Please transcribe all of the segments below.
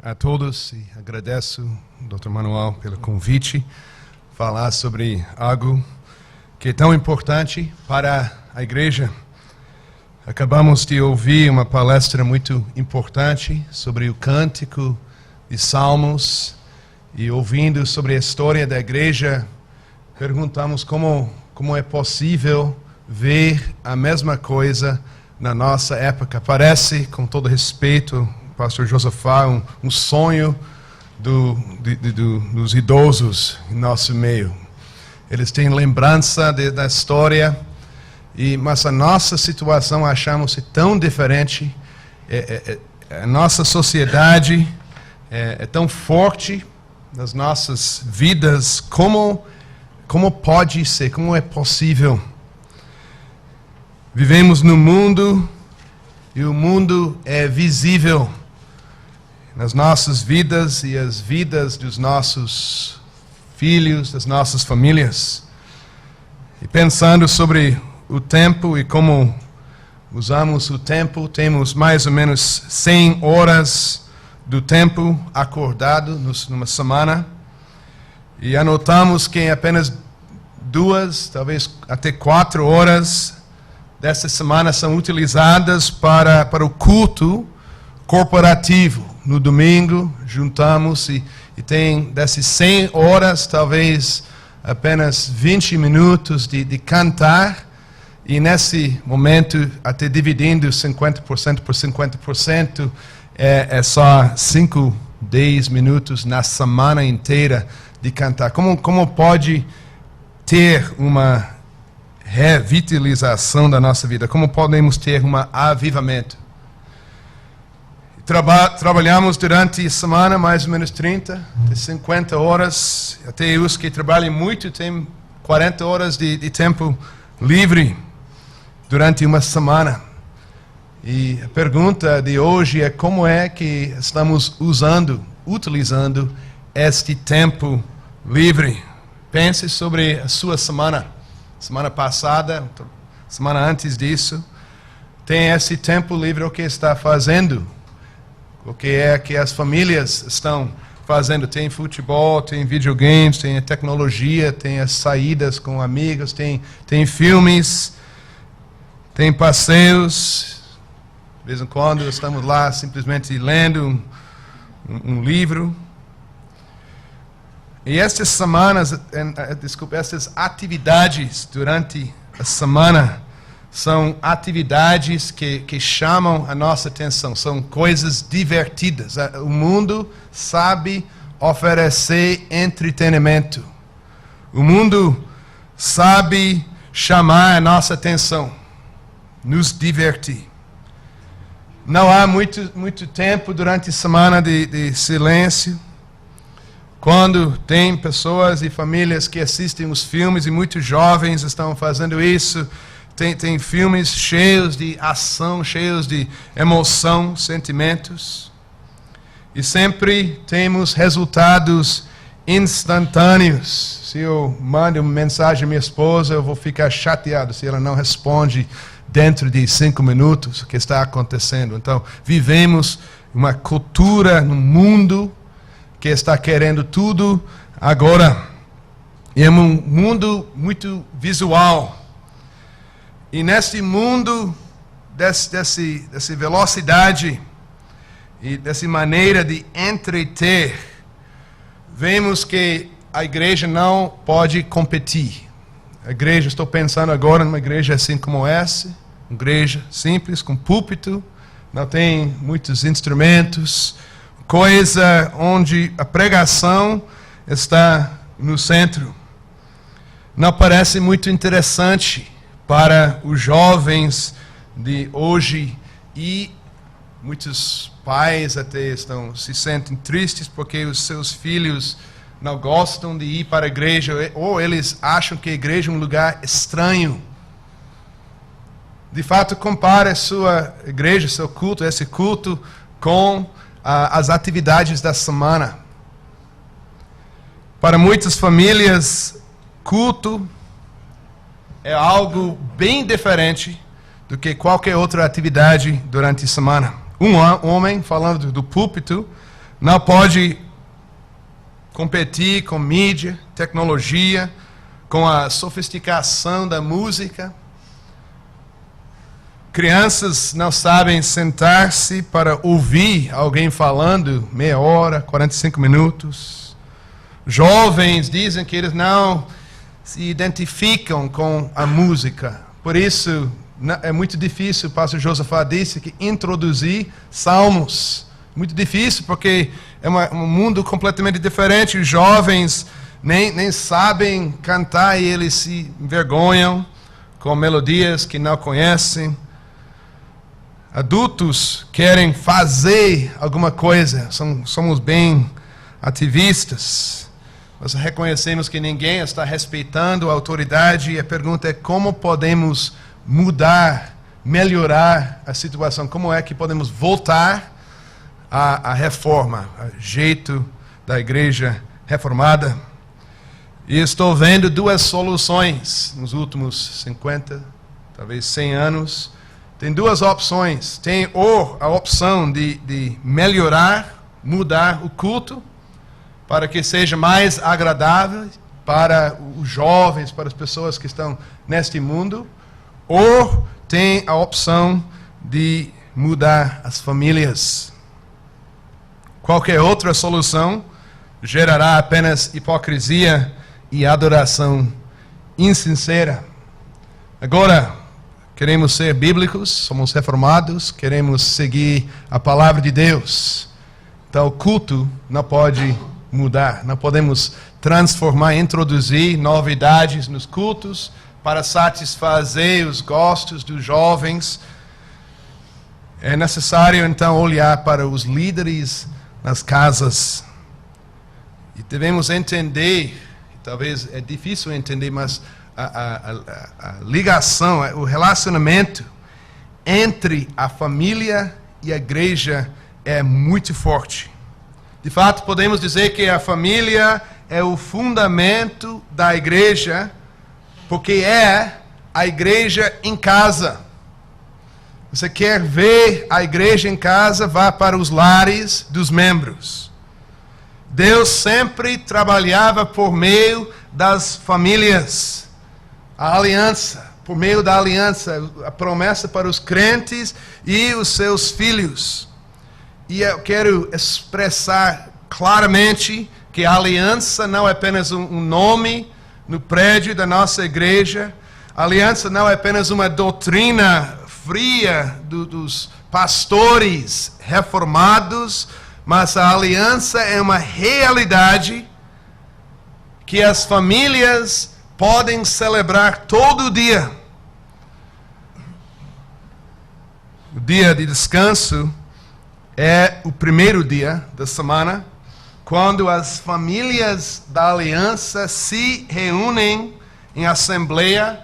a todos e agradeço ao Dr. Manuel pelo convite, falar sobre algo que é tão importante para a igreja. Acabamos de ouvir uma palestra muito importante sobre o cântico de Salmos e ouvindo sobre a história da igreja, perguntamos como é possível ver a mesma coisa na nossa época. Parece, com todo respeito, pastor Josafá, um sonho dos idosos em nosso meio. Eles têm lembrança da história, mas a nossa situação achamos tão diferente. A nossa sociedade é tão forte nas nossas vidas. Como pode ser? Como é possível? Vivemos no mundo e o mundo é visível nas nossas vidas e as vidas dos nossos filhos, das nossas famílias. E pensando sobre o tempo e como usamos o tempo, temos mais ou menos 100 horas do tempo acordado numa semana. E anotamos que apenas 2, talvez até 4 horas dessa semana são utilizadas para o culto corporativo. No domingo, juntamos e tem dessas 100 horas, talvez apenas 20 minutos de cantar. E nesse momento, até dividindo 50% por 50%, é só 5, 10 minutos na semana inteira de cantar. Como pode ter uma revitalização da nossa vida? Como podemos ter um avivamento? Trabalhamos durante a semana mais ou menos 30, 50 horas. Até os que trabalham muito têm 40 horas de tempo livre durante uma semana. E a pergunta de hoje é como é que estamos utilizando este tempo livre. Pense sobre a sua semana passada, semana antes disso. Tem esse tempo livre, o que está fazendo? O que é que as famílias estão fazendo? Tem futebol, tem videogames, tem a tecnologia, tem as saídas com amigos, tem filmes, tem passeios. De vez em quando estamos lá simplesmente lendo um livro. E essas atividades durante a semana são atividades que chamam a nossa atenção, são coisas divertidas. O mundo sabe oferecer entretenimento. O mundo sabe chamar a nossa atenção, nos divertir. Não há muito tempo durante a semana de silêncio. Quando tem pessoas e famílias que assistem os filmes, e muitos jovens estão fazendo isso, tem filmes cheios de ação, cheios de emoção, sentimentos. E sempre temos resultados instantâneos. Se eu mando uma mensagem à minha esposa, eu vou ficar chateado se ela não responde dentro de 5 minutos o que está acontecendo. Então, vivemos uma cultura no mundo que está querendo tudo agora. E é um mundo muito visual. E nesse mundo, dessa velocidade e dessa maneira de entreter, vemos que a igreja não pode competir. A igreja, estou pensando agora numa igreja assim como essa, uma igreja simples, com púlpito, não tem muitos instrumentos, coisa onde a pregação está no centro. Não parece muito interessante para os jovens de hoje, e muitos pais até se sentem tristes porque os seus filhos não gostam de ir para a igreja, ou eles acham que a igreja é um lugar estranho. De fato, compare a sua igreja, seu culto, esse culto, com as atividades da semana. Para muitas famílias, culto é algo bem diferente do que qualquer outra atividade durante a semana. Um homem falando do púlpito não pode competir com mídia, tecnologia, com a sofisticação da música. Crianças não sabem sentar-se para ouvir alguém falando meia hora, 45 minutos. Jovens dizem que eles não se identificam com a música. Por isso, é muito difícil, o pastor Josafá disse, que introduzir salmos. Muito difícil, porque é um mundo completamente diferente. Os jovens nem sabem cantar e eles se envergonham com melodias que não conhecem. Adultos querem fazer alguma coisa, somos bem ativistas. Nós reconhecemos que ninguém está respeitando a autoridade e a pergunta é como podemos mudar, melhorar a situação, como é que podemos voltar à reforma, ao jeito da igreja reformada. E estou vendo duas soluções nos últimos 50, talvez 100 anos. Tem duas opções. Tem ou a opção de melhorar, mudar o culto, para que seja mais agradável para os jovens, para as pessoas que estão neste mundo. Ou tem a opção de mudar as famílias. Qualquer outra solução gerará apenas hipocrisia e adoração insincera. Agora, queremos ser bíblicos, somos reformados, queremos seguir a palavra de Deus. Então, o culto não pode mudar. Não podemos transformar, introduzir novidades nos cultos para satisfazer os gostos dos jovens. É necessário, então, olhar para os líderes nas casas. E devemos entender, talvez é difícil entender, mas a ligação, o relacionamento entre a família e a igreja é muito forte. De fato, podemos dizer que a família é o fundamento da igreja, porque é a igreja em casa. Você quer ver a igreja em casa, vá para os lares dos membros. Deus sempre trabalhava por meio das famílias. A aliança, por meio da aliança, a promessa para os crentes e os seus filhos. E eu quero expressar claramente que a aliança não é apenas um nome no prédio da nossa igreja. A aliança não é apenas uma doutrina fria dos pastores reformados, mas a aliança é uma realidade que as famílias podem celebrar todo dia. O dia de descanso é o primeiro dia da semana, quando as famílias da aliança se reúnem em assembleia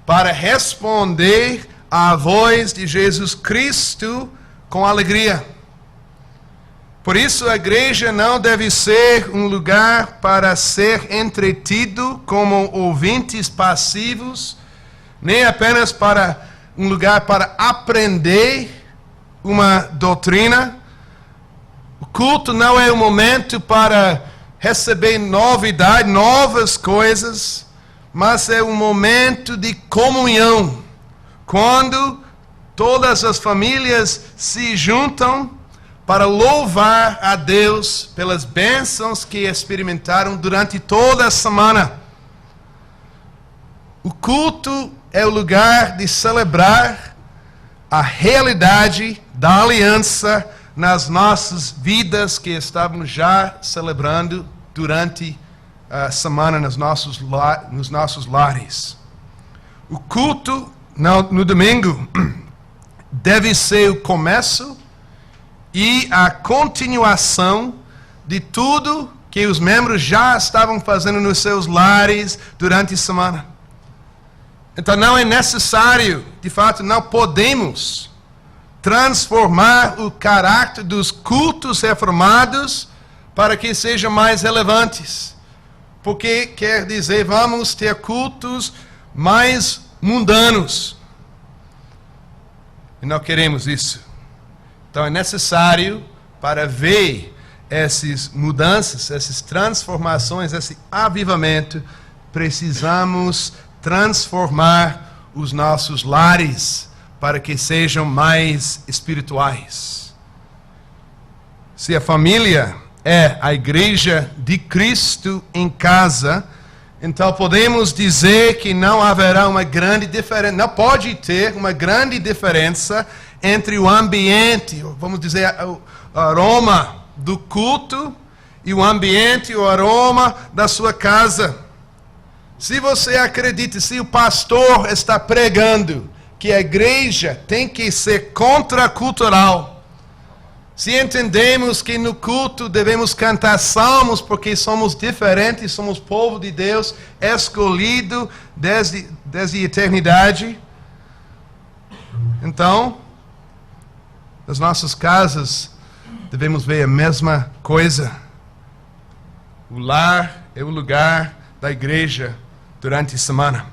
para responder à voz de Jesus Cristo com alegria. Por isso a igreja não deve ser um lugar para ser entretido como ouvintes passivos, nem apenas para um lugar para aprender uma doutrina. O culto não é um momento para receber novidade, novas coisas, mas é um momento de comunhão, quando todas as famílias se juntam para louvar a Deus pelas bênçãos que experimentaram durante toda a semana. O culto é o lugar de celebrar a realidade da aliança nas nossas vidas que estávamos já celebrando durante a semana nos nossos lares. O culto no domingo deve ser o começo e a continuação de tudo que os membros já estavam fazendo nos seus lares durante a semana. Então não é necessário, de fato, não podemos transformar o caráter dos cultos reformados para que sejam mais relevantes. Porque quer dizer, vamos ter cultos mais mundanos. E não queremos isso. Então é necessário, para ver essas mudanças, essas transformações, esse avivamento, precisamos transformar os nossos lares para que sejam mais espirituais. Se a família é a igreja de Cristo em casa, então podemos dizer que não haverá uma grande diferença, não pode ter uma grande diferença entre o ambiente, vamos dizer, o aroma do culto e o ambiente, o aroma da sua casa. Se você acredita, se o pastor está pregando que a igreja tem que ser contracultural, se entendemos que no culto devemos cantar salmos porque somos diferentes, somos povo de Deus, escolhido desde a eternidade, então, nas nossas casas, devemos ver a mesma coisa. O lar é o lugar da igreja durante a semana.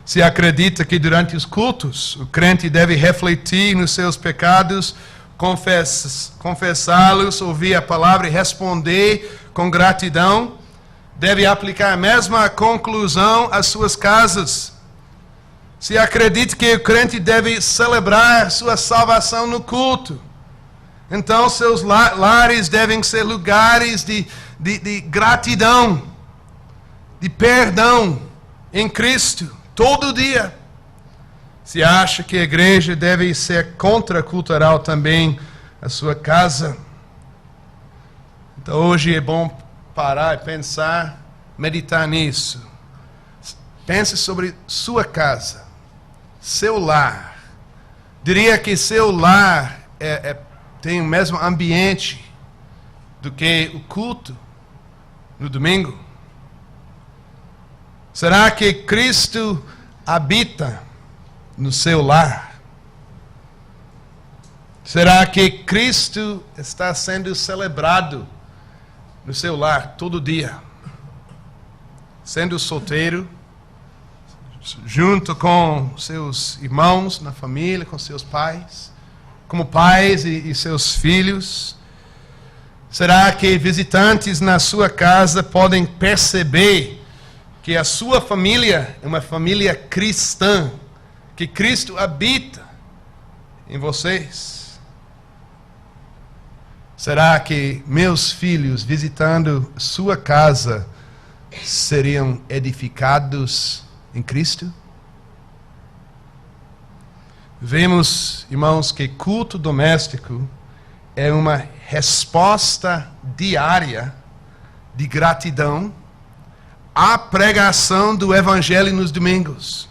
Se acredita que durante os cultos, o crente deve refletir nos seus pecados, confessá-los, ouvir a palavra e responder com gratidão, deve aplicar a mesma conclusão às suas casas. Se acredita que o crente deve celebrar sua salvação no culto, então seus lares devem ser lugares de gratidão, de perdão em Cristo, todo dia. Se acha que a igreja deve ser contracultural também, a sua casa. Então hoje é bom parar e pensar, meditar nisso. Pense sobre sua casa, seu lar. Diria que seu lar tem o mesmo ambiente do que o culto no domingo? Será que Cristo habita no seu lar? Será que Cristo está sendo celebrado no seu lar todo dia? Sendo solteiro, junto com seus irmãos na família, com seus pais, como pais e seus filhos? Será que visitantes na sua casa podem perceber que a sua família é uma família cristã, que Cristo habita em vocês? Será que meus filhos visitando sua casa seriam edificados em Cristo? Vemos, irmãos, que culto doméstico é uma resposta diária de gratidão à pregação do Evangelho nos domingos.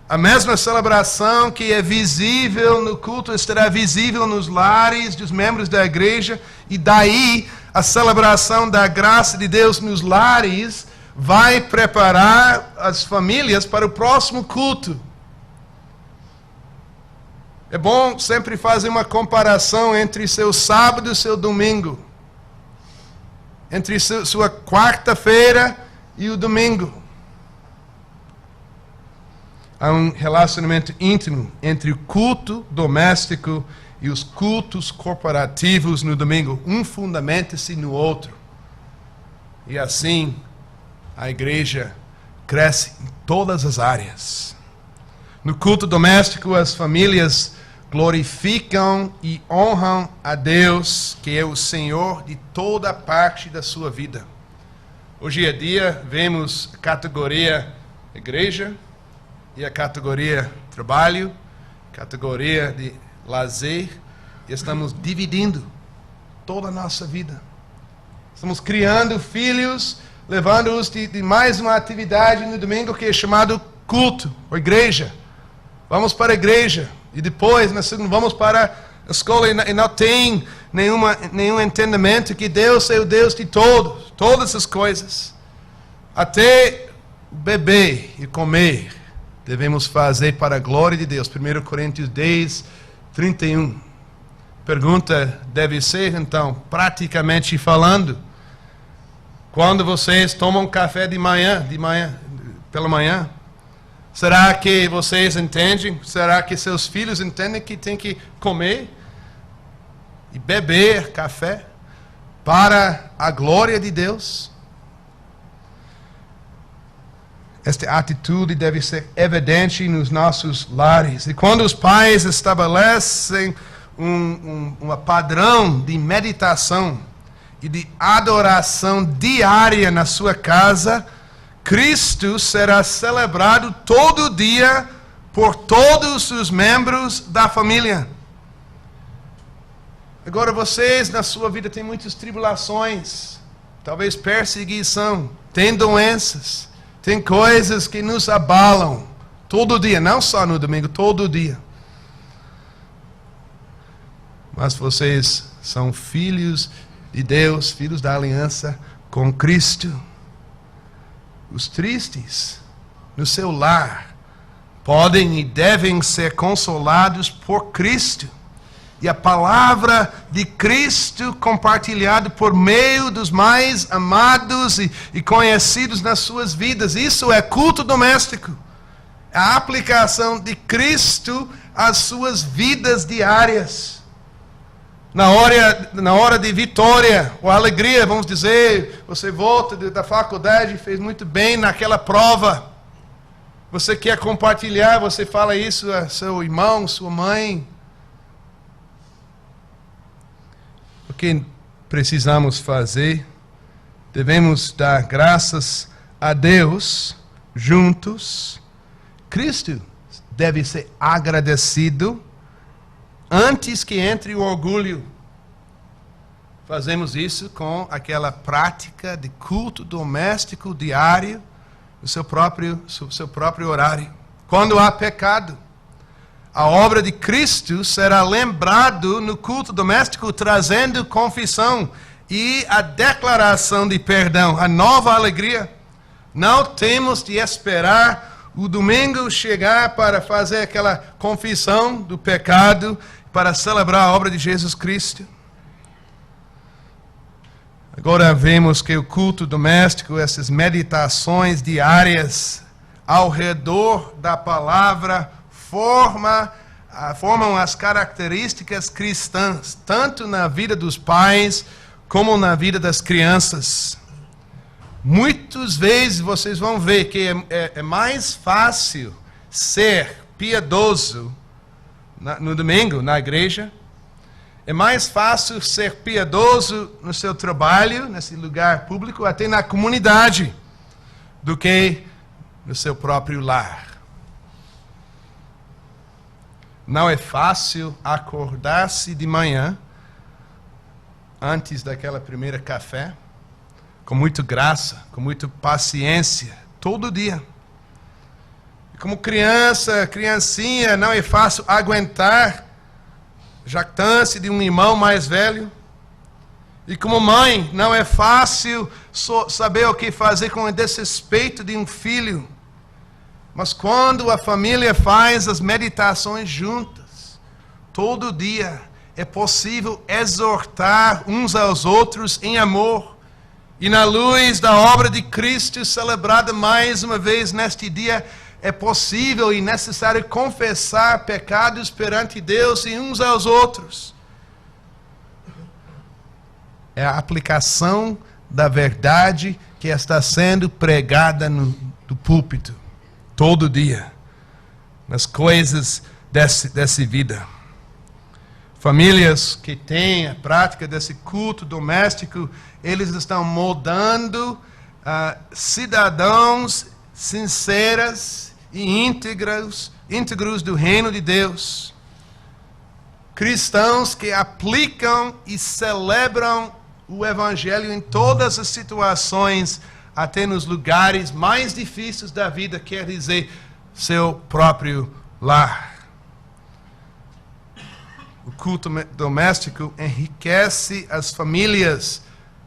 A mesma celebração que é visível no culto estará visível nos lares dos membros da igreja, e daí a celebração da graça de Deus nos lares vai preparar as famílias para o próximo culto. É bom sempre fazer uma comparação entre seu sábado e seu domingo, entre sua quarta-feira e o domingo. Há um relacionamento íntimo entre o culto doméstico e os cultos corporativos no domingo. Um fundamenta-se no outro. E assim, a igreja cresce em todas as áreas. No culto doméstico, as famílias glorificam e honram a Deus, que é o Senhor de toda parte da sua vida. Hoje em dia, vemos a categoria igreja e a categoria trabalho, categoria de lazer, e estamos dividindo toda a nossa vida. Estamos criando filhos, levando-os de mais uma atividade no domingo que é chamado culto, ou igreja. Vamos para a igreja, e depois na segunda vamos para a escola, e não tem nenhum entendimento que Deus é o Deus de todos, todas as coisas. Até beber e comer devemos fazer para a glória de Deus. 1 Coríntios 10, 31. Pergunta deve ser, então, praticamente falando, quando vocês tomam café pela manhã, será que vocês entendem? Será que seus filhos entendem que tem que comer e beber café? para a glória de Deus? Esta atitude deve ser evidente nos nossos lares. E quando os pais estabelecem um padrão de meditação e de adoração diária na sua casa, Cristo será celebrado todo dia por todos os membros da família. Agora vocês na sua vida têm muitas tribulações, talvez perseguição, têm doenças, tem coisas que nos abalam todo dia, não só no domingo, todo dia. Mas vocês são filhos de Deus, filhos da aliança com Cristo. Os tristes no seu lar podem e devem ser consolados por Cristo. E a palavra de Cristo compartilhada por meio dos mais amados e conhecidos nas suas vidas. Isso é culto doméstico. A aplicação de Cristo às suas vidas diárias. Na hora de vitória ou alegria, vamos dizer, você volta da faculdade, fez muito bem naquela prova. Você quer compartilhar, você fala isso a seu irmão, sua mãe. O que precisamos fazer? Devemos dar graças a Deus juntos. Cristo deve ser agradecido antes que entre o orgulho. Fazemos isso com aquela prática de culto doméstico diário, no seu próprio horário. Quando há pecado, a obra de Cristo será lembrado no culto doméstico, trazendo confissão e a declaração de perdão, a nova alegria. Não temos de esperar o domingo chegar para fazer aquela confissão do pecado, para celebrar a obra de Jesus Cristo. Agora vemos que o culto doméstico, essas meditações diárias ao redor da palavra, formam as características cristãs, tanto na vida dos pais como na vida das crianças. Muitas vezes vocês vão ver que é mais fácil ser piedoso no domingo, na igreja. É mais fácil ser piedoso no seu trabalho, nesse lugar público, até na comunidade, do que no seu próprio lar. Não é fácil acordar-se de manhã, antes daquela primeira café, com muita graça, com muita paciência, todo dia. E como criancinha, não é fácil aguentar jactância de um irmão mais velho. E como mãe, não é fácil saber o que fazer com o desrespeito de um filho. Mas quando a família faz as meditações juntas, todo dia, é possível exortar uns aos outros em amor. E na luz da obra de Cristo celebrada mais uma vez neste dia, é possível e necessário confessar pecados perante Deus e uns aos outros. É a aplicação da verdade que está sendo pregada no púlpito. Todo dia, nas coisas dessa vida. Famílias que têm a prática desse culto doméstico, eles estão moldando cidadãos sinceros e íntegros do reino de Deus. Cristãos que aplicam e celebram o Evangelho em todas as situações, até nos lugares mais difíceis da vida, quer dizer, seu próprio lar. O culto doméstico enriquece as famílias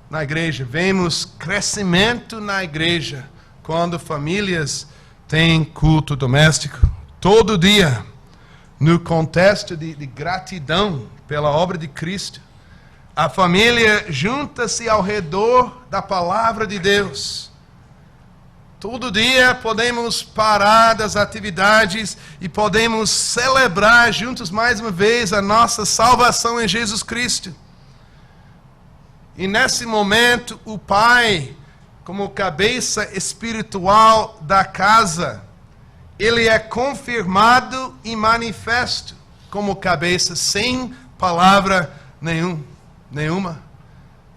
na igreja. Vemos crescimento na igreja quando famílias têm culto doméstico. Todo dia, no contexto de gratidão pela obra de Cristo, a família junta-se ao redor da palavra de Deus. Todo dia podemos parar das atividades e podemos celebrar juntos mais uma vez a nossa salvação em Jesus Cristo. E nesse momento, o pai, como cabeça espiritual da casa, ele é confirmado e manifesto como cabeça, sem palavra nenhuma.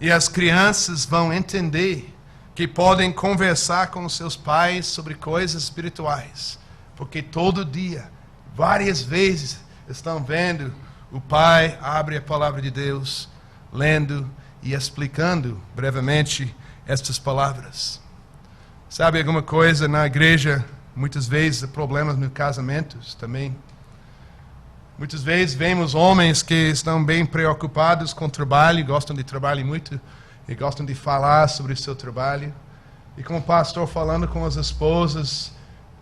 E as crianças vão entender que podem conversar com seus pais sobre coisas espirituais. Porque todo dia, várias vezes, estão vendo o pai abre a palavra de Deus, lendo e explicando brevemente estas palavras. Sabe alguma coisa na igreja? Muitas vezes há problemas nos casamentos também. Muitas vezes vemos homens que estão bem preocupados com o trabalho, gostam de trabalho muito e gostam de falar sobre o seu trabalho. E como pastor falando com as esposas,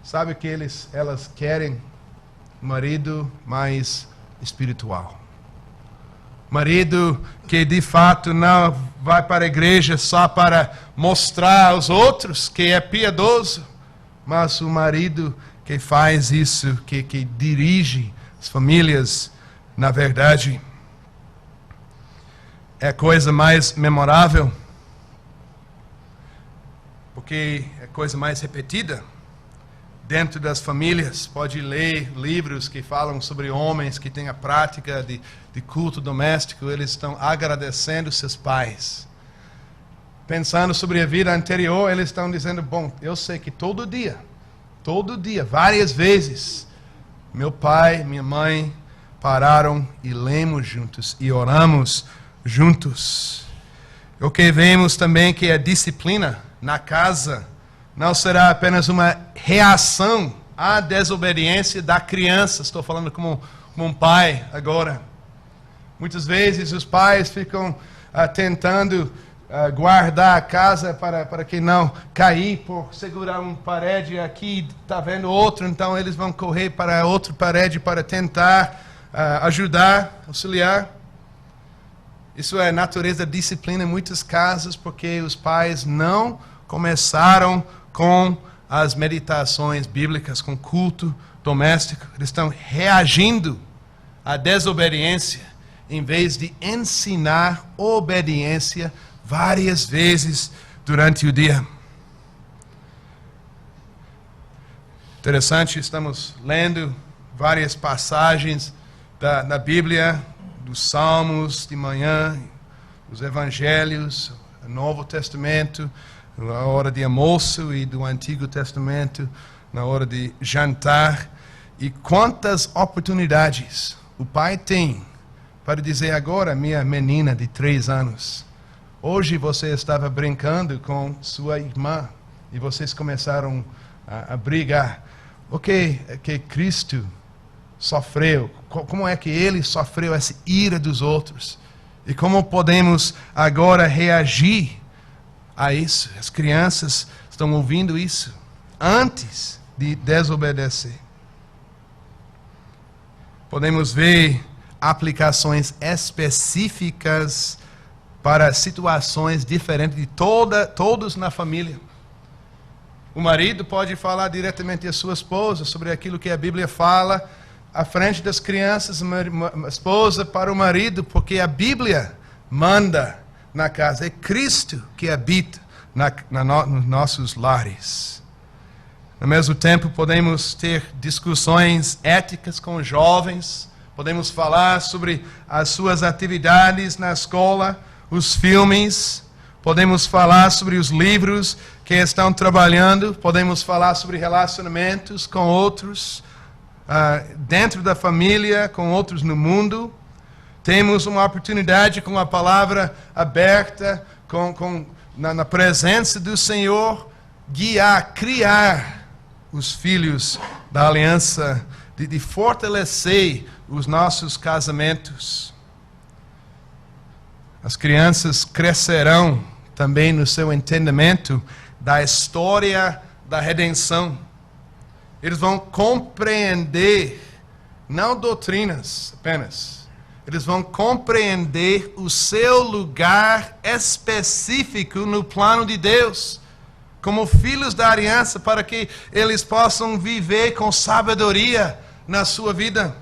sabe que elas querem um marido mais espiritual. Marido que de fato não vai para a igreja só para mostrar aos outros que é piedoso, mas o marido que faz isso, que dirige as famílias, na verdade, é a coisa mais memorável, porque é a coisa mais repetida dentro das famílias. Pode ler livros que falam sobre homens que têm a prática de culto doméstico, eles estão agradecendo seus pais. Pensando sobre a vida anterior, eles estão dizendo, bom, eu sei que todo dia, várias vezes, meu pai, minha mãe pararam e lemos juntos e oramos juntos. O que vemos também que a disciplina na casa não será apenas uma reação à desobediência da criança. Estou falando como um pai agora. Muitas vezes os pais ficam tentando guardar a casa para que não cair por segurar uma parede aqui, está vendo outro, então eles vão correr para a outra parede para tentar ajudar, auxiliar. Isso é natureza da disciplina em muitos casos, porque os pais não começaram com as meditações bíblicas, com culto doméstico. Eles estão reagindo à desobediência, em vez de ensinar obediência várias vezes durante o dia. Interessante, estamos lendo várias passagens da Bíblia, dos Salmos de manhã, os Evangelhos, o Novo Testamento, na hora de almoço, e do Antigo Testamento na hora de jantar. E quantas oportunidades o pai tem para dizer agora, minha menina de 3 anos, hoje você estava brincando com sua irmã e vocês começaram a brigar. O que Cristo sofreu? Como é que ele sofreu essa ira dos outros? E como podemos agora reagir a isso? As crianças estão ouvindo isso antes de desobedecer. Podemos ver aplicações específicas para situações diferentes de todos na família. O marido pode falar diretamente à sua esposa sobre aquilo que a Bíblia fala à frente das crianças, a esposa para o marido, porque a Bíblia manda na casa. É Cristo que habita nos nossos lares. Ao mesmo tempo, podemos ter discussões éticas com os jovens, podemos falar sobre as suas atividades na escola, os filmes, podemos falar sobre os livros que estão trabalhando, podemos falar sobre relacionamentos com outros, dentro da família, com outros no mundo. Temos uma oportunidade com a palavra aberta, na presença do Senhor, guiar, criar os filhos da aliança, de fortalecer os nossos casamentos. As crianças crescerão também no seu entendimento da história da redenção. Eles vão compreender, não doutrinas apenas, eles vão compreender o seu lugar específico no plano de Deus, como filhos da aliança, para que eles possam viver com sabedoria na sua vida.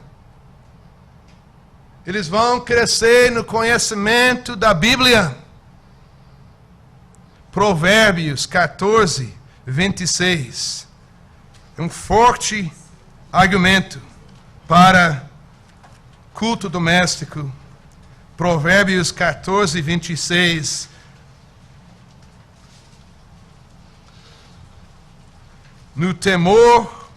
Eles vão crescer no conhecimento da Bíblia, Provérbios 14, 26. É um forte argumento para culto doméstico. Provérbios 14, 26. No temor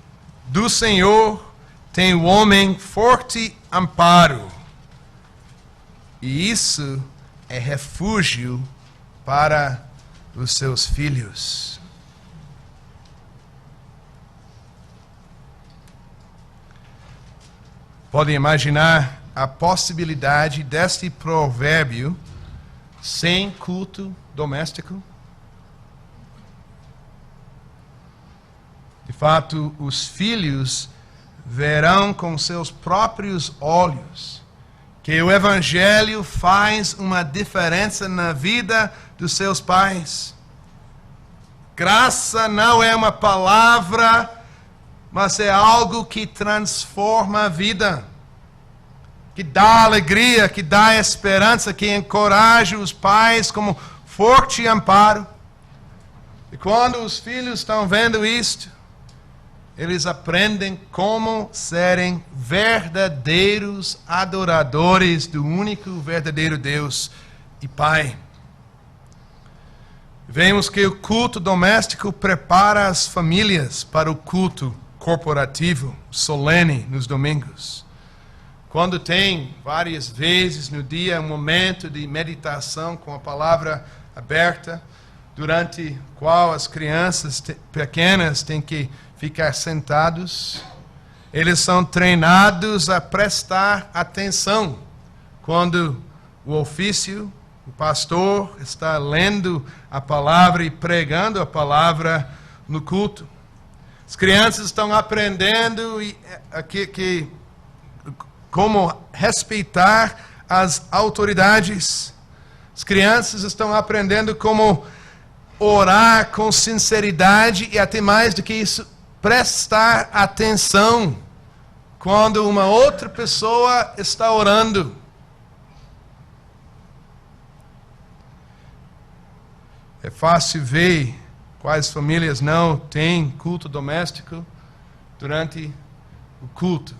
do Senhor tem o homem forte amparo, e isso é refúgio para os seus filhos. Podem imaginar a possibilidade deste provérbio sem culto doméstico? De fato, os filhos verão com seus próprios olhos que o Evangelho faz uma diferença na vida dos seus pais. Graça não é uma palavra, mas é algo que transforma a vida, que dá alegria, que dá esperança, que encoraja os pais como forte amparo. E quando os filhos estão vendo isto, eles aprendem como serem verdadeiros adoradores do único verdadeiro Deus e Pai. Vemos que o culto doméstico prepara as famílias para o culto corporativo, solene, nos domingos. Quando tem várias vezes no dia um momento de meditação com a palavra aberta, durante o qual as crianças pequenas têm que ficar sentados, eles são treinados a prestar atenção quando o ofício, o pastor está lendo a palavra e pregando a palavra no culto. As crianças estão aprendendo como respeitar as autoridades. As crianças estão aprendendo como orar com sinceridade e até mais do que isso, prestar atenção quando uma outra pessoa está orando. É fácil ver quais famílias não têm culto doméstico durante o culto.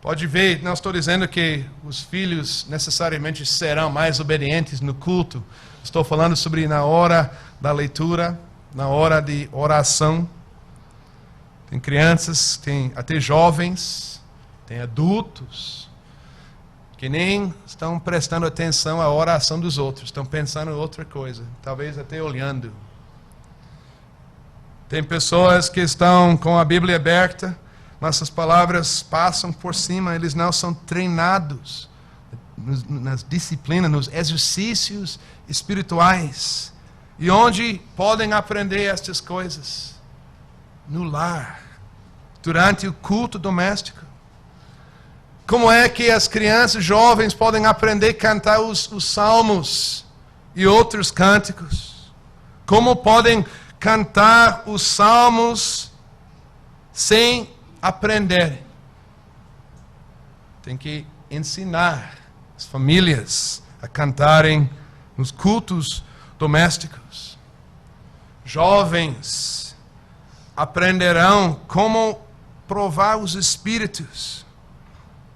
Pode ver, não estou dizendo que os filhos necessariamente serão mais obedientes no culto. Estou falando sobre na hora da leitura, na hora de oração. Tem crianças, tem até jovens, tem adultos, que nem estão prestando atenção à oração dos outros, estão pensando em outra coisa, talvez até olhando. Tem pessoas que estão com a Bíblia aberta, mas as palavras passam por cima, eles não são treinados nas disciplinas, nos exercícios espirituais. E onde podem aprender estas coisas? No lar, durante o culto doméstico. Como é que as crianças jovens podem aprender a cantar os salmos e outros cânticos? Como podem cantar os salmos sem aprender? Tem que ensinar as famílias a cantarem nos cultos domésticos. Jovens aprenderão como provar os espíritos,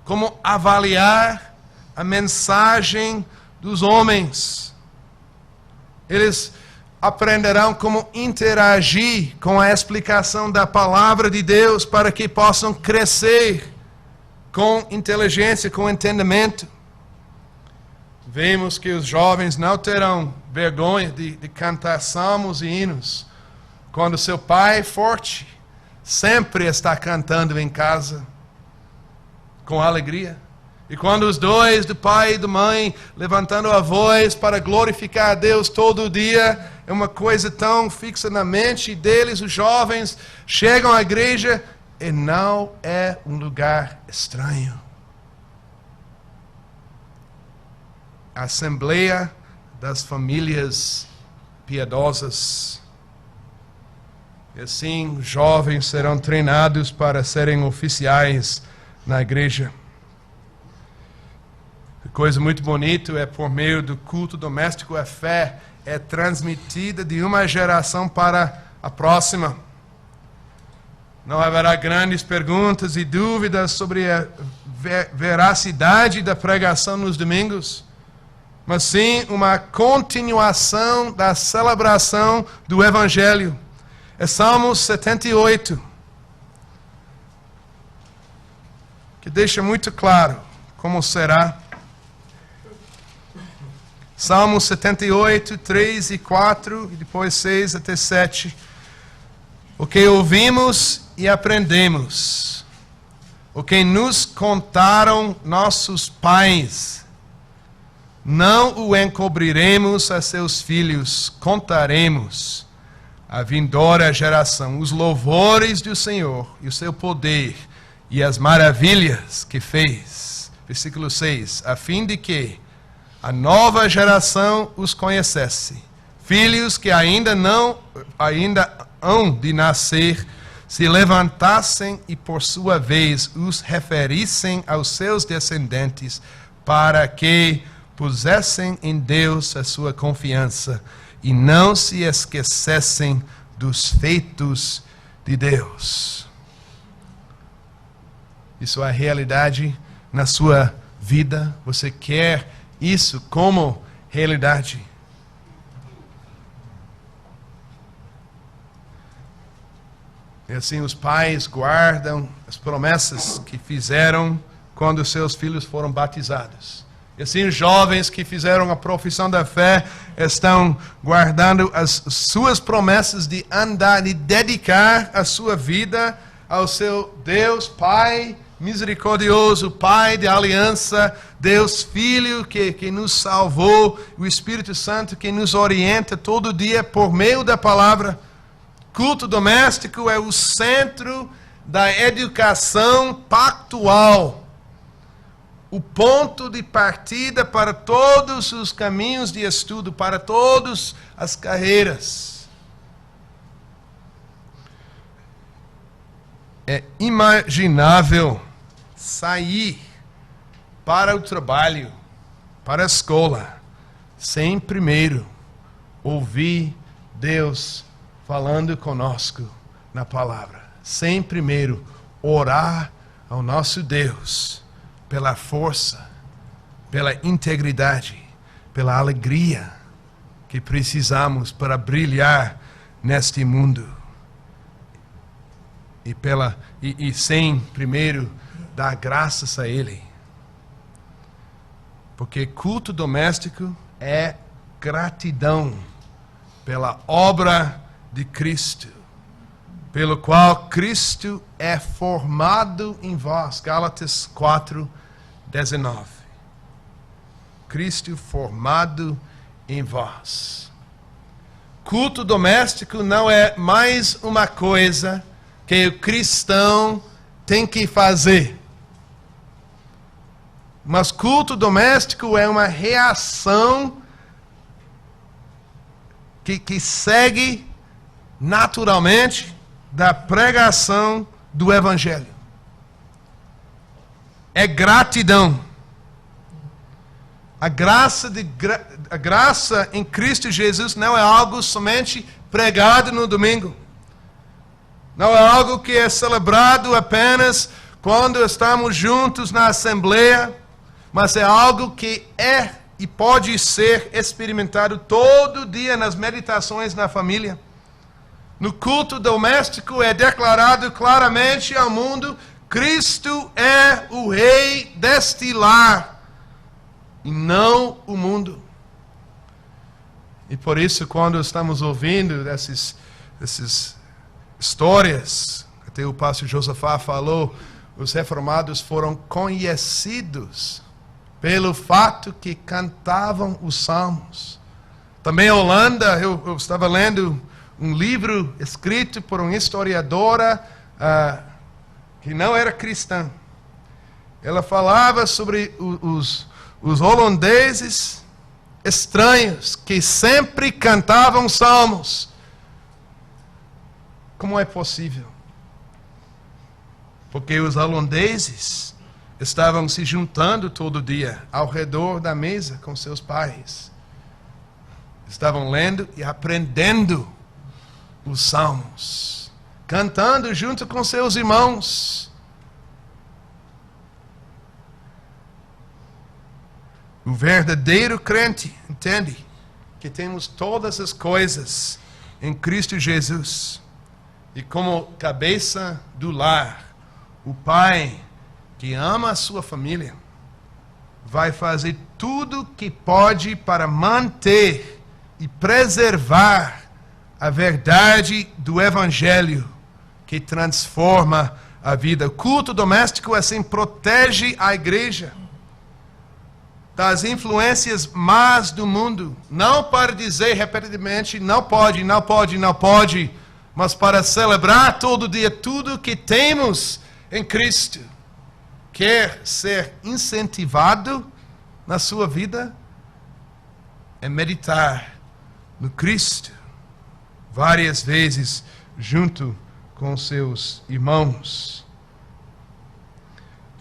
como avaliar a mensagem dos homens. Eles aprenderão como interagir com a explicação da palavra de Deus para que possam crescer com inteligência, com entendimento. Vemos que os jovens não terão vergonha de cantar salmos e hinos, quando seu pai forte sempre está cantando em casa, com alegria. E quando os dois, do pai e da mãe, levantando a voz para glorificar a Deus todo dia, é uma coisa tão fixa na mente deles, os jovens chegam à igreja e não é um lugar estranho. A Assembleia das Famílias Piedosas. E assim, jovens serão treinados para serem oficiais na igreja. Coisa muito bonita é por meio do culto doméstico, a fé é transmitida de uma geração para a próxima. Não haverá grandes perguntas e dúvidas sobre a veracidade da pregação nos domingos, mas sim uma continuação da celebração do Evangelho. É Salmos 78, que deixa muito claro como será. Salmos 78, 3 e 4, e depois 6 até 7. O que ouvimos e aprendemos, o que nos contaram nossos pais, não o encobriremos a seus filhos, contaremos à vindoura geração os louvores do Senhor e o seu poder e as maravilhas que fez. Versículo 6, a fim de que a nova geração os conhecesse, filhos que ainda hão de nascer, se levantassem e por sua vez os referissem aos seus descendentes, para que pusessem em Deus a sua confiança e não se esquecessem dos feitos de Deus. Isso é a realidade na sua vida. Você quer isso como realidade? E assim os pais guardam as promessas que fizeram quando seus filhos foram batizados. E assim os jovens que fizeram a profissão da fé estão guardando as suas promessas de andar, de dedicar a sua vida ao seu Deus Pai misericordioso, Pai de aliança, Deus Filho que nos salvou, o Espírito Santo que nos orienta todo dia por meio da palavra. Culto doméstico é o centro da educação pactual, o ponto de partida para todos os caminhos de estudo, para todas as carreiras. É imaginável sair para o trabalho, para a escola, sem primeiro ouvir Deus falando conosco na palavra, sem primeiro orar ao nosso Deus pela força, pela integridade, pela alegria que precisamos para brilhar neste mundo. E sem primeiro dar graças a Ele. Porque culto doméstico é gratidão pela obra de Cristo, pelo qual Cristo é formado em vós. Gálatas 4:19. Cristo formado em vós. Culto doméstico não é mais uma coisa que o cristão tem que fazer. Mas culto doméstico é uma reação que segue naturalmente da pregação do Evangelho. É gratidão. A graça em Cristo Jesus não é algo somente pregado no domingo. Não é algo que é celebrado apenas quando estamos juntos na assembleia, mas é algo que é e pode ser experimentado todo dia nas meditações na família. No culto doméstico é declarado claramente ao mundo: Cristo é o Rei deste lar, e não o mundo. E por isso, quando estamos ouvindo essas histórias, até o pastor Josafá falou, os reformados foram conhecidos pelo fato que cantavam os salmos. Também na Holanda, eu estava lendo um livro escrito por uma historiadora que não era cristã. Ela falava sobre os holandeses estranhos que sempre cantavam salmos. Como é possível? Porque os holandeses estavam se juntando todo dia ao redor da mesa com seus pais. estavam lendo e aprendendo os salmos, cantando junto com seus irmãos. O verdadeiro crente entende que temos todas as coisas em Cristo Jesus. E como cabeça do lar, o pai que ama a sua família vai fazer tudo que pode para manter e preservar a verdade do Evangelho que transforma a vida. O culto doméstico assim protege a igreja das influências más do mundo, não para dizer repetidamente não pode, não pode, não pode, mas para celebrar todo dia tudo que temos em Cristo. Quer ser incentivado na sua vida? É meditar no Cristo várias vezes junto com seus irmãos.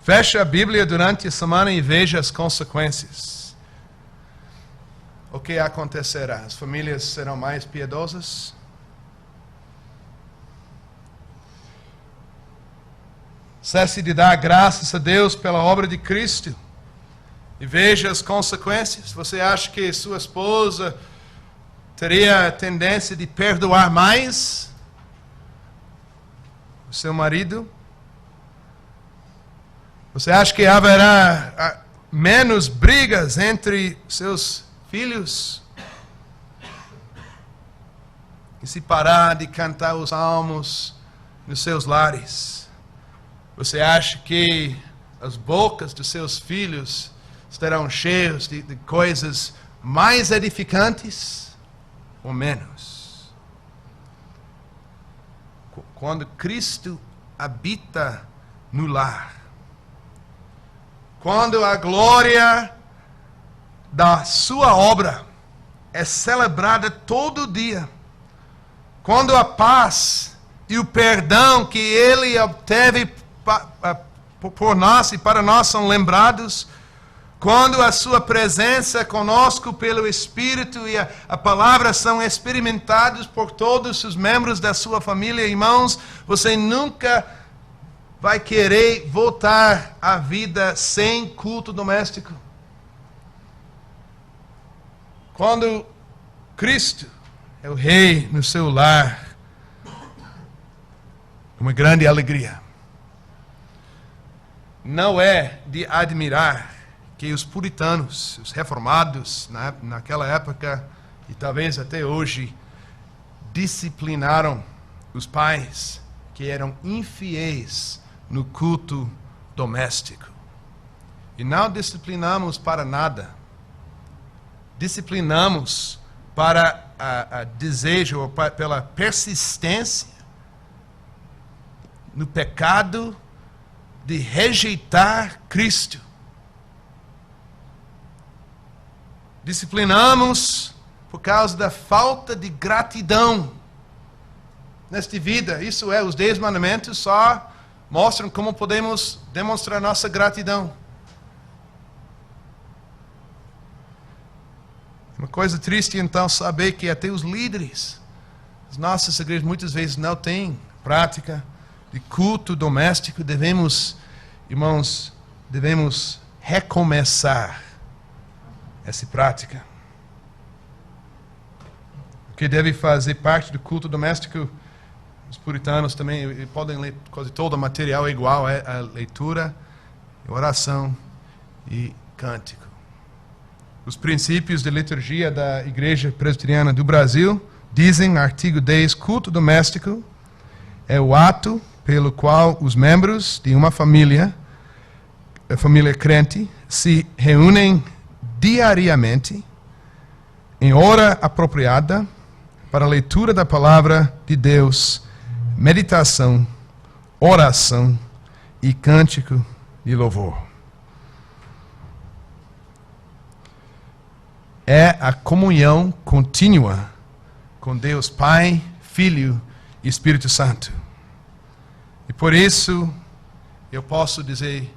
Feche a Bíblia durante a semana e veja as consequências. O que acontecerá? As famílias serão mais piedosas? Cesse de dar graças a Deus pela obra de Cristo e veja as consequências. Você acha que sua esposa teria a tendência de perdoar mais o seu marido? Você acha que haverá menos brigas entre seus filhos? E se parar de cantar os salmos nos seus lares? Você acha que as bocas dos seus filhos estarão cheias de coisas mais edificantes ou menos? Quando Cristo habita no lar, quando a glória da sua obra é celebrada todo dia, quando a paz e o perdão que Ele obteve por nós e para nós são lembrados, quando a sua presença conosco pelo Espírito e a palavra são experimentados por todos os membros da sua família, irmãos, você nunca vai querer voltar à vida sem culto doméstico. Quando Cristo é o Rei no seu lar, uma grande alegria. Não é de admirar que os puritanos, os reformados, naquela época e talvez até hoje, disciplinaram os pais que eram infiéis no culto doméstico. E não disciplinamos para nada. Disciplinamos para a desejo, ou pela persistência no pecado de rejeitar Cristo. Disciplinamos por causa da falta de gratidão nesta vida. Isso é, os 10 mandamentos só mostram como podemos demonstrar nossa gratidão. Uma coisa triste, então, saber que até os líderes, as nossas igrejas, muitas vezes não têm prática de culto doméstico. Irmãos, devemos recomeçar essa prática. O que deve fazer parte do culto doméstico, os puritanos também podem ler quase todo o material igual, é a leitura, oração e cântico. Os princípios de liturgia da Igreja Presbiteriana do Brasil dizem, artigo 10, culto doméstico é o ato pelo qual os membros de uma família, a família crente, se reúnem diariamente em hora apropriada para a leitura da palavra de Deus, meditação, oração e cântico de louvor. É a comunhão contínua com Deus Pai, Filho e Espírito Santo. E por isso eu posso dizer,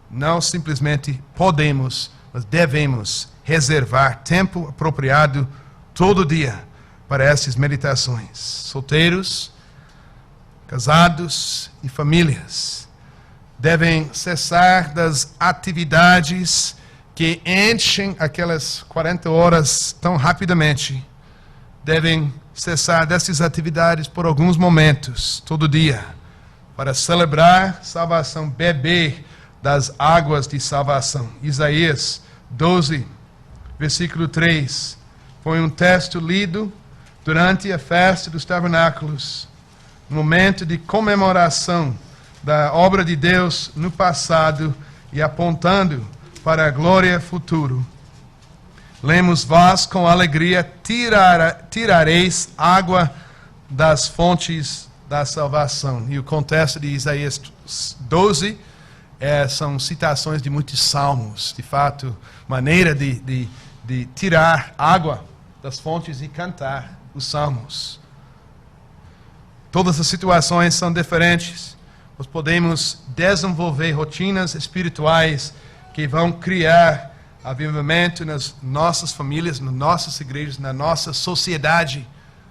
não simplesmente podemos, mas devemos reservar tempo apropriado todo dia para essas meditações. Solteiros, casados e famílias devem cessar das atividades que enchem aquelas 40 horas tão rapidamente. Devem cessar dessas atividades por alguns momentos, todo dia, para celebrar salvação, beber das águas de salvação. Isaías 12, versículo 3, foi um texto lido durante a festa dos tabernáculos, um momento de comemoração da obra de Deus no passado e apontando para a glória futura. Lemos: vós com alegria tirareis água das fontes da salvação. E o contexto de Isaías 12 são citações de muitos salmos. De fato, maneira de tirar água das fontes e cantar os salmos. Todas as situações são diferentes. Nós podemos desenvolver rotinas espirituais que vão criar avivamento nas nossas famílias, nas nossas igrejas, na nossa sociedade.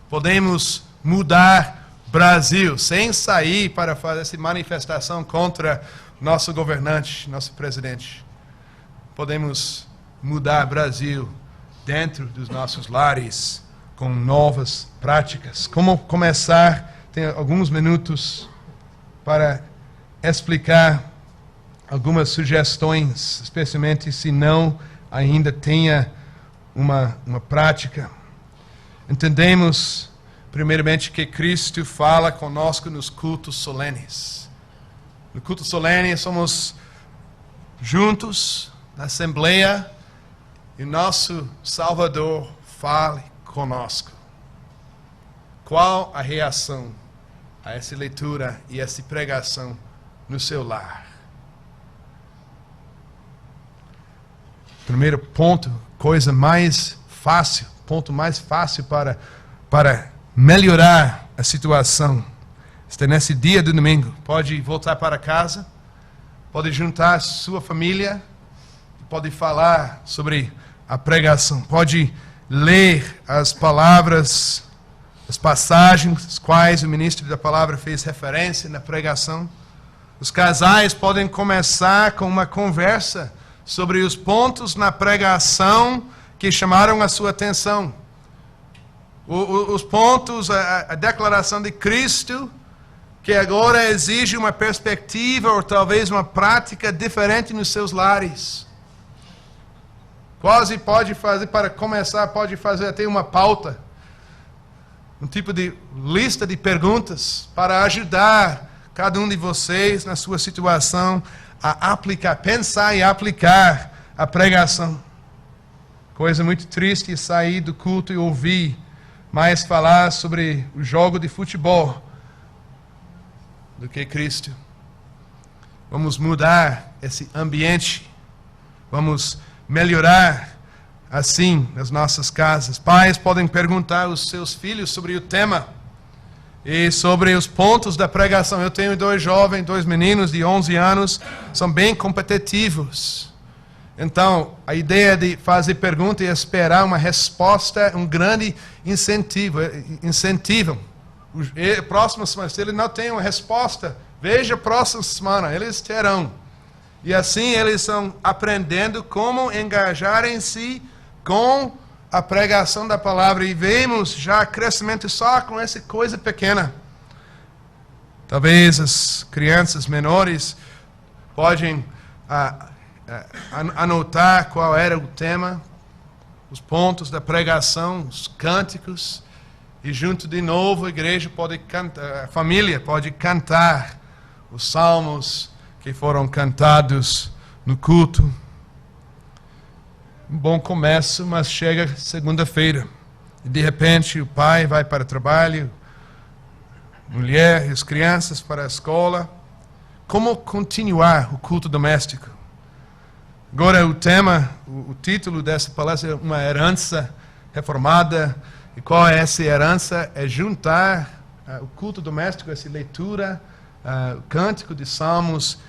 Podemos mudar Brasil sem sair para fazer essa manifestação contra nosso governante, nosso presidente. Podemos mudar Brasil dentro dos nossos lares com novas práticas. Como começar? Tenho alguns minutos para explicar algumas sugestões, especialmente se não ainda tenha uma prática. Entendemos, primeiramente, que Cristo fala conosco nos cultos solenes. No culto solene somos juntos na Assembleia e nosso Salvador fale conosco. Qual a reação a essa leitura e essa pregação no seu lar? Primeiro ponto, ponto mais fácil para melhorar a situação. Está nesse dia do domingo. Pode voltar para casa, pode juntar sua família, pode falar sobre a pregação, pode ler as palavras, as passagens às quais o ministro da palavra fez referência na pregação. Os casais podem começar com uma conversa sobre os pontos na pregação que chamaram a sua atenção. Os pontos, a declaração de Cristo, que agora exige uma perspectiva ou talvez uma prática diferente nos seus lares. Quase pode fazer, para começar, pode fazer até uma pauta, um tipo de lista de perguntas para ajudar cada um de vocês na sua situação a aplicar, pensar e aplicar a pregação. Coisa muito triste sair do culto e ouvir mais falar sobre o jogo de futebol do que Cristo. Vamos mudar esse ambiente. Vamos melhorar assim nas nossas casas. Pais podem perguntar aos seus filhos sobre o tema e sobre os pontos da pregação. Eu tenho dois meninos de 11 anos, são bem competitivos. Então, a ideia de fazer pergunta e esperar uma resposta é um grande incentivo. Incentivam. Próxima semana, se ele não tem uma resposta, veja a próxima semana, eles terão. E assim eles estão aprendendo como engajarem-se com a pregação da palavra. E vemos já crescimento só com essa coisa pequena. Talvez as crianças menores podem anotar qual era o tema, os pontos da pregação, os cânticos. E junto de novo a igreja pode cantar, a família pode cantar os salmos que foram cantados no culto. Um bom começo, mas chega segunda-feira. E de repente o pai vai para o trabalho, a mulher e as crianças para a escola. Como continuar o culto doméstico? Agora o tema, o título dessa palestra é uma herança reformada. E qual é essa herança? É juntar o culto doméstico, essa leitura, o cântico de salmos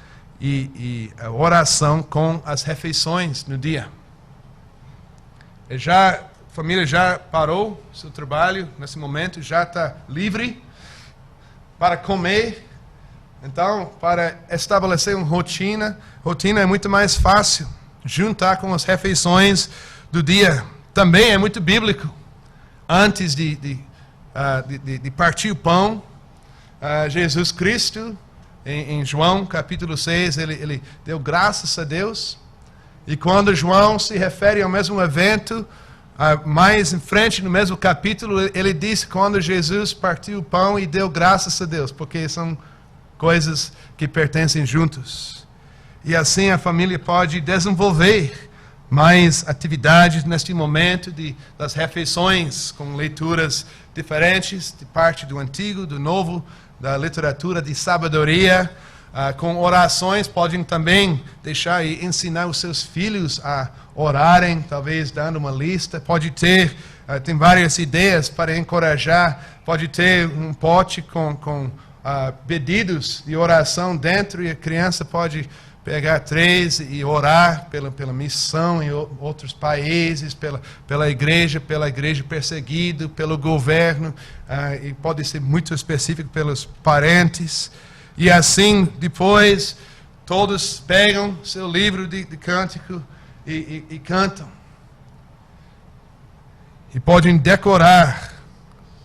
e a oração com as refeições no dia. Eu já família já parou seu trabalho nesse momento, já está livre para comer. Então, para estabelecer uma rotina é muito mais fácil. Juntar com as refeições do dia também é muito bíblico. Antes de partir o pão, Jesus Cristo, em João capítulo 6, ele deu graças a Deus. E quando João se refere ao mesmo evento, mais em frente no mesmo capítulo, ele disse quando Jesus partiu o pão e deu graças a Deus, porque são coisas que pertencem juntos. E assim a família pode desenvolver mais atividades neste momento das refeições, com leituras diferentes, de parte do Antigo, do Novo, da literatura de sabedoria, com orações. Podem também deixar e ensinar os seus filhos a orarem, talvez dando uma lista. Pode ter, tem várias ideias para encorajar. Pode ter um pote com pedidos de oração dentro, e a criança pode pegar 3 e orar pela missão em outros países, pela igreja perseguida, pelo governo, e pode ser muito específico pelos parentes. E assim, depois, todos pegam seu livro de cântico e cantam. E podem decorar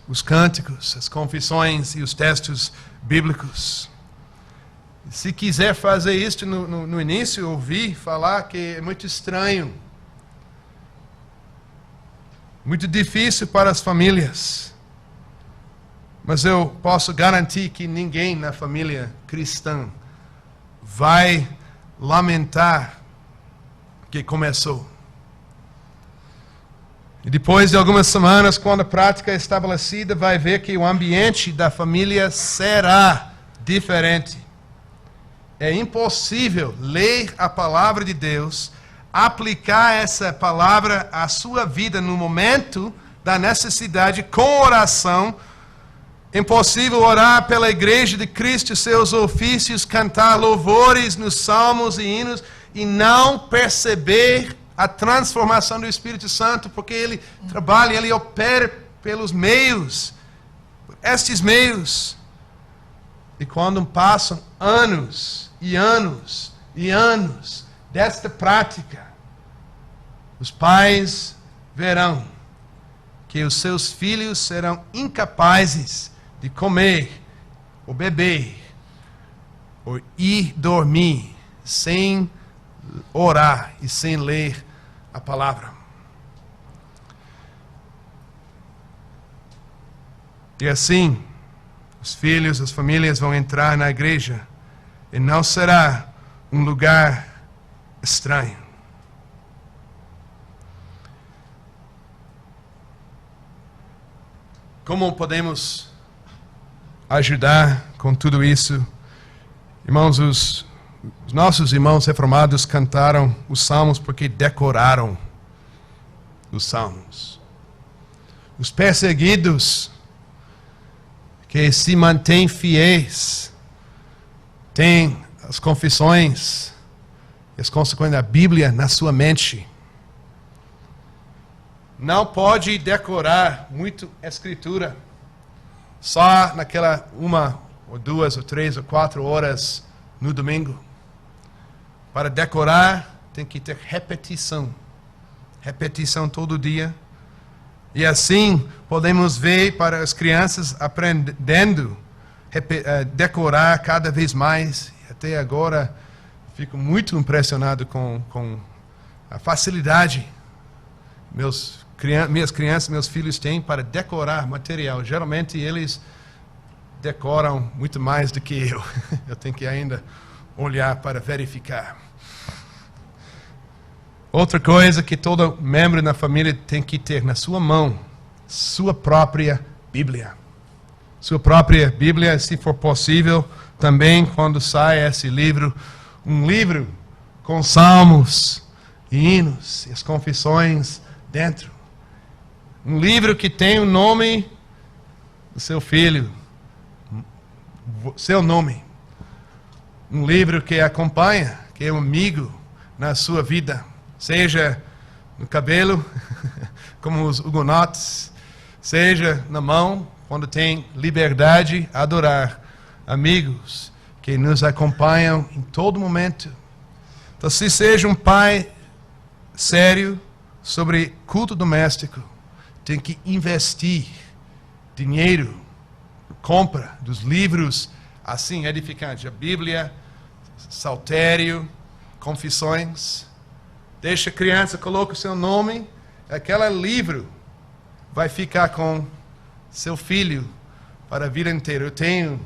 os cânticos, as confissões e os textos bíblicos. Se quiser fazer isso no início, ouvi falar que é muito estranho, muito difícil para as famílias. Mas eu posso garantir que ninguém na família cristã vai lamentar que começou. E depois de algumas semanas, quando a prática é estabelecida, vai ver que o ambiente da família será diferente. É impossível ler a palavra de Deus, aplicar essa palavra à sua vida no momento da necessidade com oração. Impossível orar pela igreja de Cristo, seus ofícios, cantar louvores nos salmos e hinos e não perceber a transformação do Espírito Santo, porque Ele trabalha, Ele opera pelos meios, estes meios. E quando passam anos e anos e anos desta prática, os pais verão que os seus filhos serão incapazes de comer ou beber ou ir dormir sem orar e sem ler a palavra. E assim, os filhos, as famílias vão entrar na igreja e não será um lugar estranho. Como podemos ajudar com tudo isso? Irmãos, os nossos irmãos reformados cantaram os salmos porque decoraram os salmos. Os perseguidos que se mantêm fiéis têm as confissões e as consequências da Bíblia na sua mente. Não pode decorar muito a Escritura só naquela 1 ou 2 ou 3 ou 4 horas no domingo. Para decorar tem que ter repetição. Repetição todo dia. E assim podemos ver para as crianças aprendendo a decorar cada vez mais. Até agora fico muito impressionado com a facilidade minhas crianças, meus filhos têm para decorar material. Geralmente eles decoram muito mais do que eu. Eu tenho que ainda olhar para verificar. Outra coisa que todo membro da família tem que ter na sua mão, sua própria Bíblia. Sua própria Bíblia, se for possível, também quando sai esse livro, um livro com salmos e hinos e as confissões dentro. Um livro que tem o nome do seu filho, seu nome. Um livro que acompanha, que é um amigo na sua vida. Seja no cabelo, como os hugonotes, seja na mão, quando tem liberdade, adorar amigos que nos acompanham em todo momento. Então, se seja um pai sério sobre culto doméstico, tem que investir dinheiro, compra dos livros assim edificantes, a Bíblia, Saltério, Confissões. Deixa a criança, coloca o seu nome, aquele livro vai ficar com seu filho para a vida inteira. Eu tenho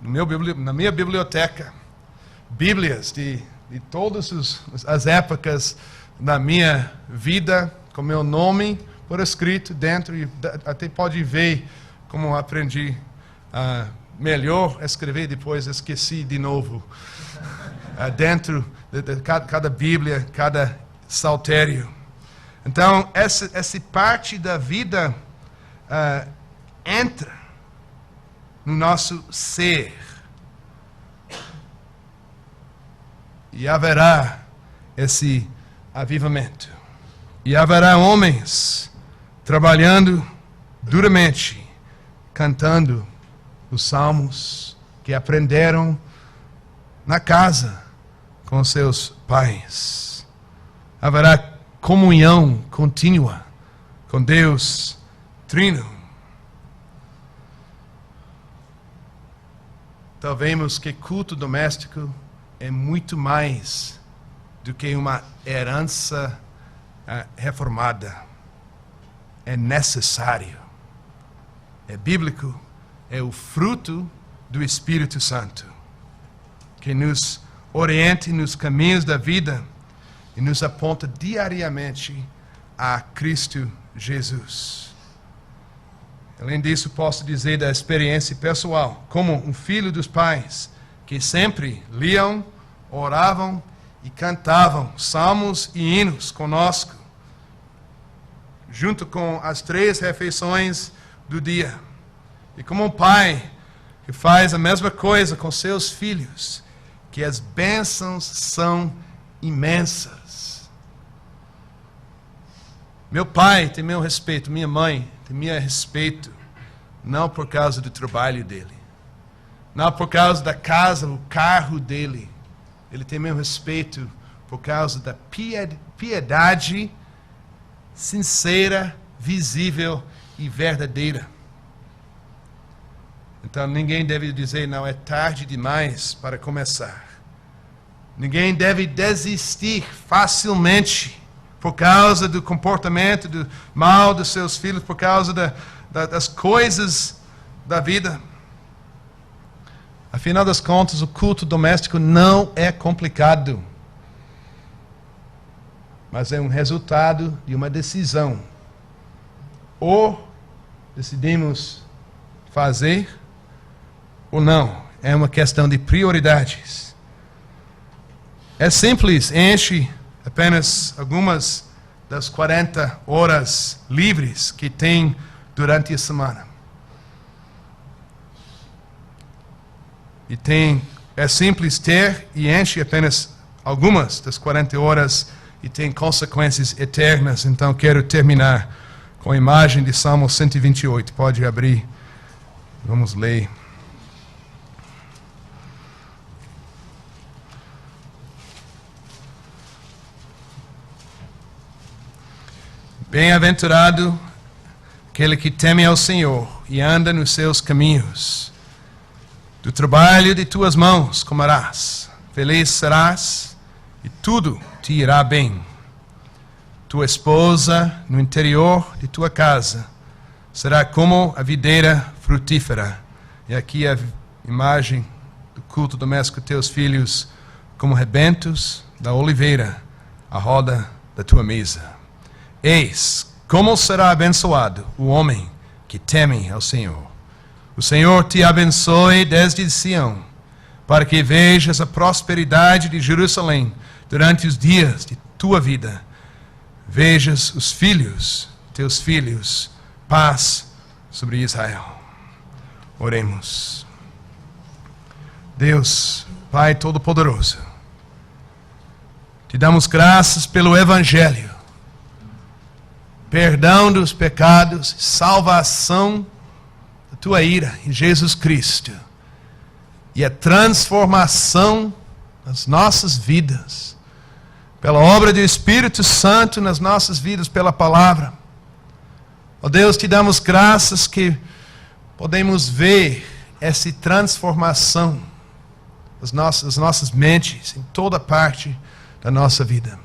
na minha biblioteca Bíblias de todas as épocas da minha vida, com meu nome por escrito dentro, e até pode ver como aprendi melhor escrever, depois esqueci de novo. Dentro de cada Bíblia, cada saltério. Então, essa parte da vida entra no nosso ser. E haverá esse avivamento. E haverá homens trabalhando duramente, cantando os salmos que aprenderam na casa com seus pais. Haverá comunhão contínua com Deus Trino. Então vemos que culto doméstico é muito mais do que uma herança reformada. É necessário. É bíblico. É o fruto do Espírito Santo, que nos oriente nos caminhos da vida e nos aponta diariamente a Cristo Jesus. Além disso, posso dizer da experiência pessoal, como um filho dos pais, que sempre liam, oravam e cantavam salmos e hinos conosco, junto com as 3 refeições do dia. E como um pai que faz a mesma coisa com seus filhos, que as bênçãos são imensas. Meu pai tem meu respeito, minha mãe tem meu respeito, não por causa do trabalho dele, não por causa da casa, o carro dele. Ele tem meu respeito por causa da piedade sincera, visível e verdadeira. Então ninguém deve dizer, não, é tarde demais para começar. Ninguém deve desistir facilmente por causa do comportamento do mal dos seus filhos, por causa das coisas da vida. Afinal das contas, o culto doméstico não é complicado, mas é um resultado de uma decisão. Ou decidimos fazer, ou não. É uma questão de prioridades. É simples, enche apenas algumas das 40 horas livres que tem durante a semana. É simples ter e enche apenas algumas das 40 horas e tem consequências eternas. Então quero terminar com a imagem de Salmo 128. Pode abrir. Vamos ler. Bem-aventurado aquele que teme ao Senhor e anda nos seus caminhos. Do trabalho de tuas mãos comerás, feliz serás e tudo te irá bem. Tua esposa no interior de tua casa será como a videira frutífera. E aqui a imagem do culto doméstico, teus filhos como rebentos da oliveira, à roda da tua mesa. Eis como será abençoado o homem que teme ao Senhor. O Senhor te abençoe desde Sião, para que vejas a prosperidade de Jerusalém durante os dias de tua vida. Vejas os filhos, teus filhos, paz sobre Israel. Oremos. Deus, Pai Todo-Poderoso, te Te damos graças pelo Evangelho. Perdão dos pecados, salvação da tua ira em Jesus Cristo. E a transformação das nossas vidas. Pela obra do Espírito Santo nas nossas vidas, pela palavra. Ó Deus, te damos graças que podemos ver essa transformação das nossas mentes em toda parte da nossa vida.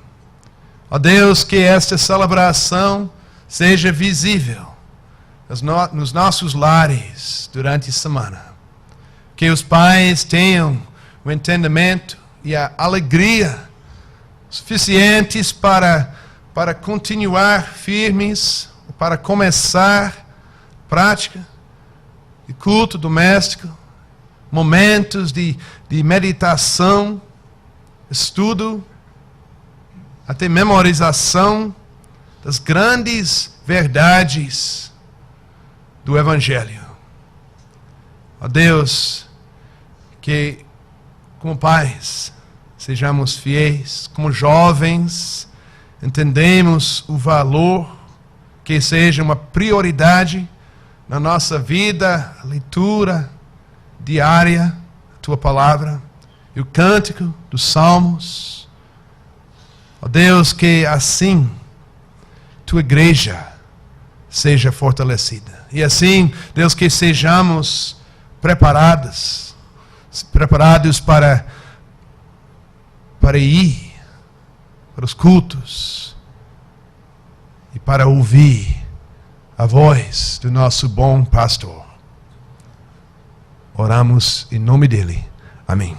Ó Deus, que esta celebração seja visível nos nossos lares durante a semana. Que os pais tenham o entendimento e a alegria suficientes para continuar firmes, para começar a prática de culto doméstico, momentos de meditação, estudo, até memorização das grandes verdades do Evangelho. Ó Deus, que como pais sejamos fiéis, como jovens entendemos o valor, que seja uma prioridade na nossa vida, a leitura diária da tua palavra e o cântico dos salmos. Ó Deus, que assim tua igreja seja fortalecida. E assim, Deus, que sejamos preparados para ir para os cultos e para ouvir a voz do nosso bom pastor. Oramos em nome dele. Amém.